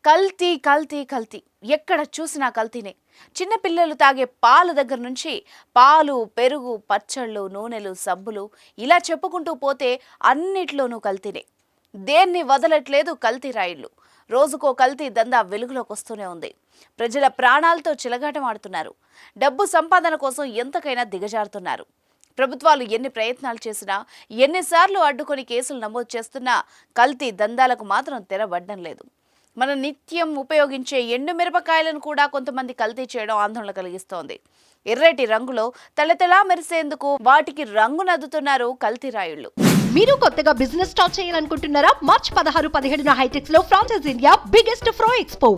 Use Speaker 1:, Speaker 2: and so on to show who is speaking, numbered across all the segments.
Speaker 1: కల్తీ కల్తీ కల్తీ ఎక్కడ చూసినా కల్తీనే. చిన్న పిల్లలు తాగే పాల దగ్గర నుంచి పాలు, పెరుగు, పచ్చళ్ళు, నూనెలు, సబ్బులు ఇలా చెప్పుకుంటూ పోతే అన్నిట్లోనూ కల్తీనే. దేన్ని వదలట్లేదు కల్తీ రాయిళ్లు. రోజుకో కల్తీ దందా వెలుగులోకి వస్తూనే ఉంది. ప్రజల ప్రాణాలతో చిలగాటమాడుతున్నారు. డబ్బు సంపాదన కోసం ఎంతకైనా దిగజారుతున్నారు. ప్రభుత్వాలు ఎన్ని ప్రయత్నాలు చేసినా, ఎన్నిసార్లు అడ్డుకొని కేసులు నమోదు చేస్తున్నా కల్తీ దందాలకు మాత్రం తెరవడ్డం లేదు. మనం నిత్యం ఉపయోగించే ఎండు మిరపకాయలను కూడా కొంతమంది కల్తీ చేయడం ఆందోళన కలిగిస్తోంది. ఎర్రటి రంగులో తళతళా మెరిసేందుకు వాటికి రంగు నద్దుతున్నారు కల్తీ రాయుళ్లు.
Speaker 2: మీరు కొత్తగా బిజినెస్ స్టార్ట్ చేయాలనుకుంటున్నారా? మార్చ్ 16-17 హైటెక్స్ లో ఫ్రాన్సెస్ ఇండియా బిగ్గెస్ట్ ఫ్రో ఎక్స్పో.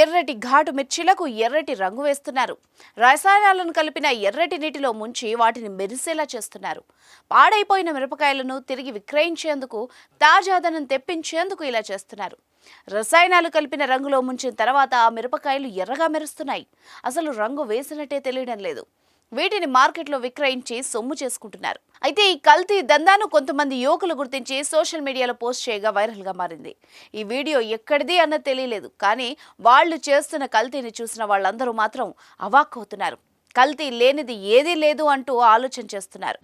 Speaker 1: ఎర్రటి ఘాటు మిర్చీలకు ఎర్రటి రంగు వేస్తున్నారు. రసాయనాలను కలిపిన ఎర్రటి నీటిలో ముంచి వాటిని మెరిసేలా చేస్తున్నారు. పాడైపోయిన మిరపకాయలను తిరిగి విక్రయించేందుకు, తాజాదనం తెప్పించేందుకు ఇలా చేస్తున్నారు. రసాయనాలు కలిపిన రంగులో ముంచిన తర్వాత ఆ మిరపకాయలు ఎర్రగా మెరుస్తున్నాయి. అసలు రంగు వేసినట్టే తెలియడం లేదు. వీటిని మార్కెట్లో విక్రయించి సొమ్ము చేసుకుంటున్నారు. అయితే ఈ కల్తీ దందాను కొంతమంది యువకులు గుర్తించి సోషల్ మీడియాలో పోస్ట్ చేయగా వైరల్గా మారింది. ఈ వీడియో ఎక్కడిది అన్నది తెలియలేదు, కానీ వాళ్ళు చేస్తున్న కల్తీని చూసిన వాళ్ళందరూ మాత్రం అవాక్కవుతున్నారు. కల్తీ లేనిది ఏదీ లేదు అంటూ ఆలోచన చేస్తున్నారు.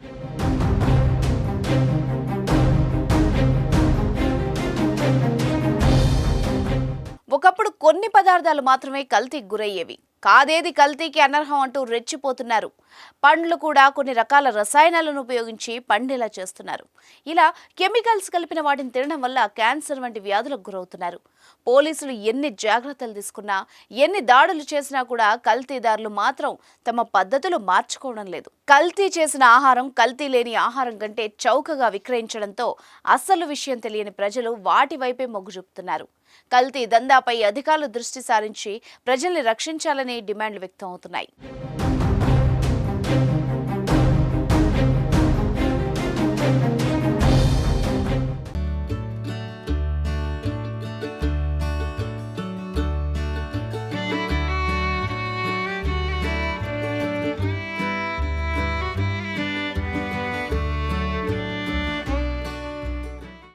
Speaker 1: ఒకప్పుడు కొన్ని పదార్థాలు మాత్రమే కల్తీకి గురయ్యేవి. కాదేది కల్తీకి అనర్హం అంటూ రెచ్చిపోతున్నారు. పండ్లు కూడా కొన్ని రకాల రసాయనాలను ఉపయోగించి పండేలా చేస్తున్నారు. ఇలా కెమికల్స్ కలిపిన వాటిని తినడం వల్ల క్యాన్సర్ వంటి వ్యాధులకు గురవుతున్నారు. పోలీసులు ఎన్ని జాగ్రత్తలు తీసుకున్నా, ఎన్ని దాడులు చేసినా కూడా కల్తీదారులు మాత్రం తమ పద్ధతులు మార్చుకోవడం లేదు. కల్తీ చేసిన ఆహారం కల్తీ లేని ఆహారం కంటే చౌకగా విక్రయించడంతో అసలు విషయం తెలియని ప్రజలు వాటి వైపే మొగ్గు చూపుతున్నారు. కల్తీ దందాపై అధికారులు దృష్టి సారించి ప్రజల్ని రక్షించాలని డిమాండ్లు వ్యక్తం అవుతున్నాయి.